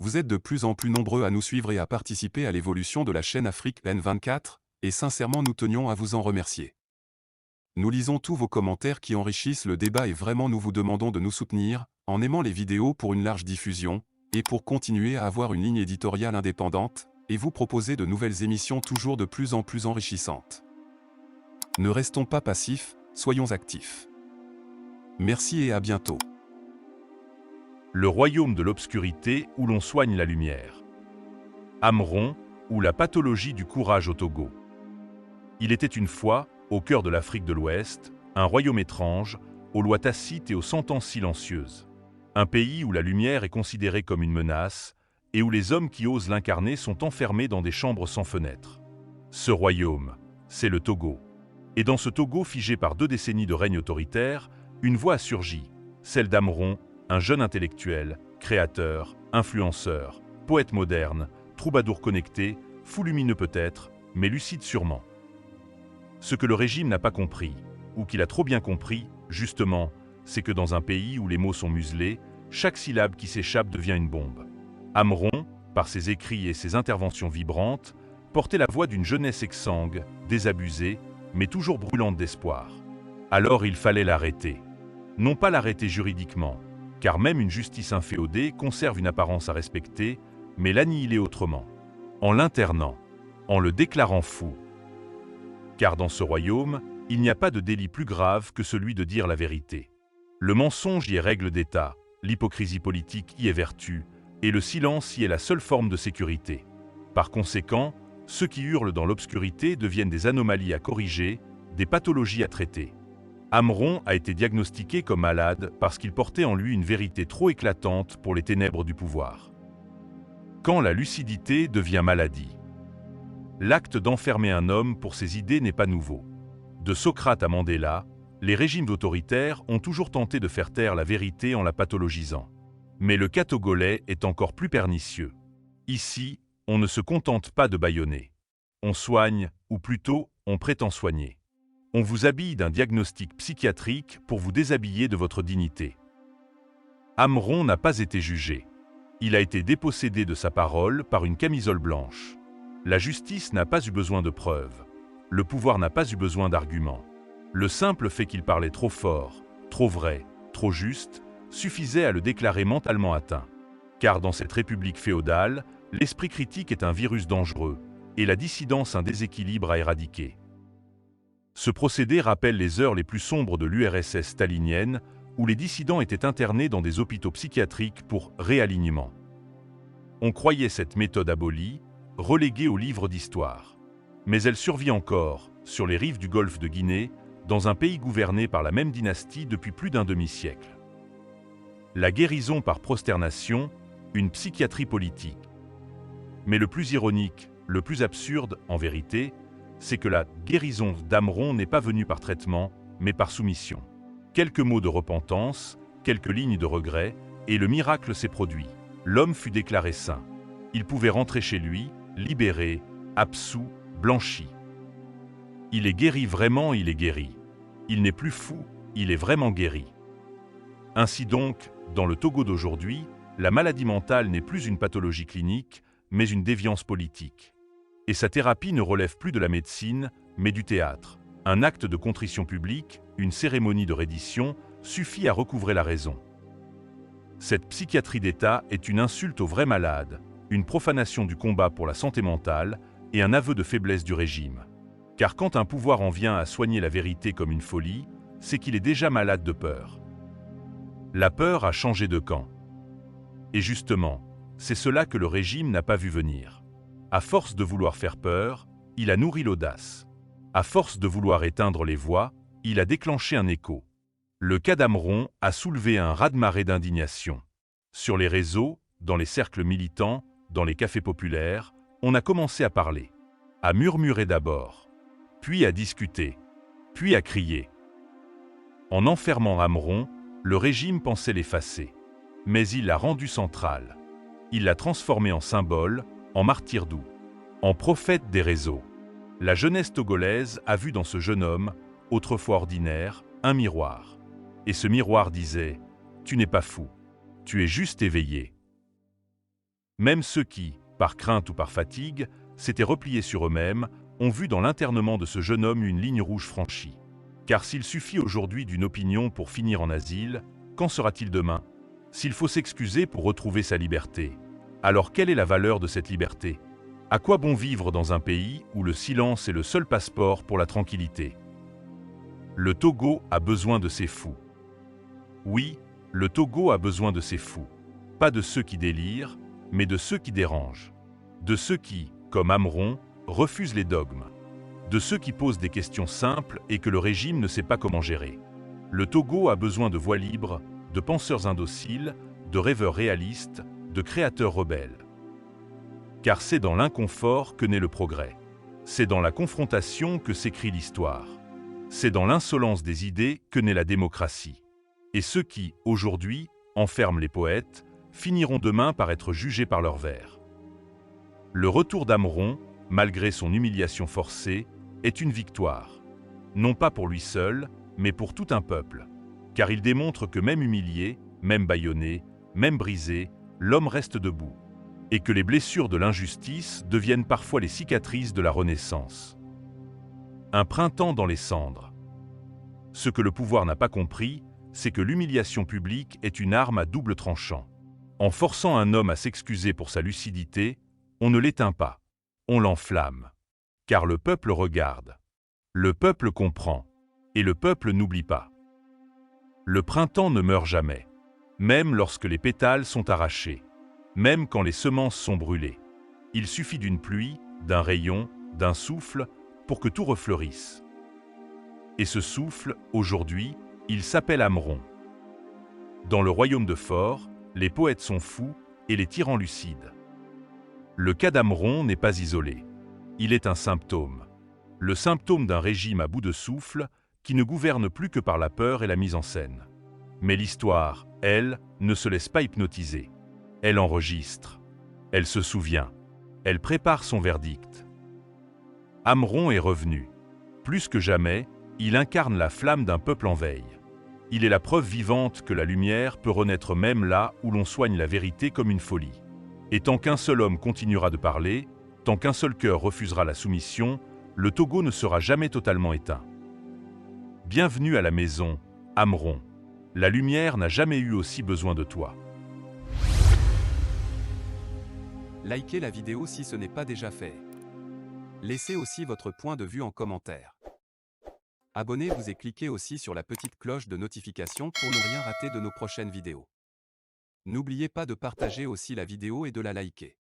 Vous êtes de plus en plus nombreux à nous suivre et à participer à l'évolution de la chaîne Afrique N24, et sincèrement nous tenions à vous en remercier. Nous lisons tous vos commentaires qui enrichissent le débat et vraiment nous vous demandons de nous soutenir, en aimant les vidéos pour une large diffusion, et pour continuer à avoir une ligne éditoriale indépendante, et vous proposer de nouvelles émissions toujours de plus en plus enrichissantes. Ne restons pas passifs, soyons actifs. Merci et à bientôt. Le royaume de l'obscurité où l'on soigne la lumière. Amron, ou la pathologie du courage au Togo. Il était une fois, au cœur de l'Afrique de l'Ouest, un royaume étrange, aux lois tacites et aux sentences silencieuses. Un pays où la lumière est considérée comme une menace, et où les hommes qui osent l'incarner sont enfermés dans des chambres sans fenêtres. Ce royaume, c'est le Togo. Et dans ce Togo figé par 2 décennies de règne autoritaire, une voix a surgi, celle d'Amron, un jeune intellectuel, créateur, influenceur, poète moderne, troubadour connecté, fou lumineux peut-être, mais lucide sûrement. Ce que le régime n'a pas compris, ou qu'il a trop bien compris, justement, c'est que dans un pays où les mots sont muselés, chaque syllabe qui s'échappe devient une bombe. Amron, par ses écrits et ses interventions vibrantes, portait la voix d'une jeunesse exsangue, désabusée, mais toujours brûlante d'espoir. Alors il fallait l'arrêter. Non pas l'arrêter juridiquement, car même une justice inféodée conserve une apparence à respecter, mais l'annihiler autrement, en l'internant, en le déclarant fou. Car dans ce royaume, il n'y a pas de délit plus grave que celui de dire la vérité. Le mensonge y est règle d'État, l'hypocrisie politique y est vertu, et le silence y est la seule forme de sécurité. Par conséquent, ceux qui hurlent dans l'obscurité deviennent des anomalies à corriger, des pathologies à traiter. Amron a été diagnostiqué comme malade parce qu'il portait en lui une vérité trop éclatante pour les ténèbres du pouvoir. Quand la lucidité devient maladie. L'acte d'enfermer un homme pour ses idées n'est pas nouveau. De Socrate à Mandela, les régimes autoritaires ont toujours tenté de faire taire la vérité en la pathologisant. Mais le cas togolais est encore plus pernicieux. Ici, on ne se contente pas de bâillonner. On soigne, ou plutôt, on prétend soigner. On vous habille d'un diagnostic psychiatrique pour vous déshabiller de votre dignité. Amron n'a pas été jugé. Il a été dépossédé de sa parole par une camisole blanche. La justice n'a pas eu besoin de preuves. Le pouvoir n'a pas eu besoin d'arguments. Le simple fait qu'il parlait trop fort, trop vrai, trop juste, suffisait à le déclarer mentalement atteint. Car dans cette république féodale, l'esprit critique est un virus dangereux, et la dissidence un déséquilibre à éradiquer. Ce procédé rappelle les heures les plus sombres de l'URSS stalinienne, où les dissidents étaient internés dans des hôpitaux psychiatriques pour réalignement. On croyait cette méthode abolie, reléguée au livre d'histoire. Mais elle survit encore, sur les rives du golfe de Guinée, dans un pays gouverné par la même dynastie depuis plus d'un demi-siècle. La guérison par prosternation, une psychiatrie politique. Mais le plus ironique, le plus absurde, en vérité, c'est que la guérison d'Amron n'est pas venue par traitement, mais par soumission. Quelques mots de repentance, quelques lignes de regret, et le miracle s'est produit. L'homme fut déclaré saint. Il pouvait rentrer chez lui, libéré, absous, blanchi. Il est guéri vraiment, il est guéri. Il n'est plus fou, il est vraiment guéri. Ainsi donc, dans le Togo d'aujourd'hui, la maladie mentale n'est plus une pathologie clinique, mais une déviance politique. Et sa thérapie ne relève plus de la médecine, mais du théâtre. Un acte de contrition publique, une cérémonie de reddition, suffit à recouvrer la raison. Cette psychiatrie d'État est une insulte aux vrais malades, une profanation du combat pour la santé mentale et un aveu de faiblesse du régime. Car quand un pouvoir en vient à soigner la vérité comme une folie, c'est qu'il est déjà malade de peur. La peur a changé de camp. Et justement, c'est cela que le régime n'a pas vu venir. À force de vouloir faire peur, il a nourri l'audace. À force de vouloir éteindre les voix, il a déclenché un écho. Le cas d'Amron a soulevé un raz-de-marée d'indignation. Sur les réseaux, dans les cercles militants, dans les cafés populaires, on a commencé à parler. À murmurer d'abord, puis à discuter, puis à crier. En enfermant Amron, le régime pensait l'effacer. Mais il l'a rendu central. Il l'a transformé en symbole, en martyr doux, en prophète des réseaux. La jeunesse togolaise a vu dans ce jeune homme, autrefois ordinaire, un miroir. Et ce miroir disait « Tu n'es pas fou, tu es juste éveillé ». Même ceux qui, par crainte ou par fatigue, s'étaient repliés sur eux-mêmes, ont vu dans l'internement de ce jeune homme une ligne rouge franchie. Car s'il suffit aujourd'hui d'une opinion pour finir en asile, qu'en sera-t-il demain? S'il faut s'excuser pour retrouver sa liberté, alors quelle est la valeur de cette liberté? À quoi bon vivre dans un pays où le silence est le seul passeport pour la tranquillité? Le Togo a besoin de ces fous. Oui, le Togo a besoin de ces fous. Pas de ceux qui délirent, mais de ceux qui dérangent. De ceux qui, comme Amron, refusent les dogmes. De ceux qui posent des questions simples et que le régime ne sait pas comment gérer. Le Togo a besoin de voix libres, de penseurs indociles, de rêveurs réalistes, de créateurs rebelles. Car c'est dans l'inconfort que naît le progrès. C'est dans la confrontation que s'écrit l'histoire. C'est dans l'insolence des idées que naît la démocratie. Et ceux qui, aujourd'hui, enferment les poètes, finiront demain par être jugés par leurs vers. Le retour d'Amron, malgré son humiliation forcée, est une victoire. Non pas pour lui seul, mais pour tout un peuple. Car il démontre que même humilié, même bâillonné, même brisé, l'homme reste debout. Et que les blessures de l'injustice deviennent parfois les cicatrices de la renaissance. Un printemps dans les cendres. Ce que le pouvoir n'a pas compris, c'est que l'humiliation publique est une arme à double tranchant. En forçant un homme à s'excuser pour sa lucidité, on ne l'éteint pas, on l'enflamme. Car le peuple regarde. Le peuple comprend. Et le peuple n'oublie pas. Le printemps ne meurt jamais, même lorsque les pétales sont arrachés, même quand les semences sont brûlées. Il suffit d'une pluie, d'un rayon, d'un souffle, pour que tout refleurisse. Et ce souffle, aujourd'hui, il s'appelle Amron. Dans le royaume de Fort, les poètes sont fous et les tyrans lucides. Le cas d'Amron n'est pas isolé. Il est un symptôme. Le symptôme d'un régime à bout de souffle qui ne gouverne plus que par la peur et la mise en scène. Mais l'histoire, elle, ne se laisse pas hypnotiser. Elle enregistre. Elle se souvient. Elle prépare son verdict. Amron est revenu. Plus que jamais, il incarne la flamme d'un peuple en veille. Il est la preuve vivante que la lumière peut renaître même là où l'on soigne la vérité comme une folie. Et tant qu'un seul homme continuera de parler, tant qu'un seul cœur refusera la soumission, le Togo ne sera jamais totalement éteint. Bienvenue à la maison, Amron. La lumière n'a jamais eu aussi besoin de toi. Likez la vidéo si ce n'est pas déjà fait. Laissez aussi votre point de vue en commentaire. Abonnez-vous et cliquez aussi sur la petite cloche de notification pour ne rien rater de nos prochaines vidéos. N'oubliez pas de partager aussi la vidéo et de la liker.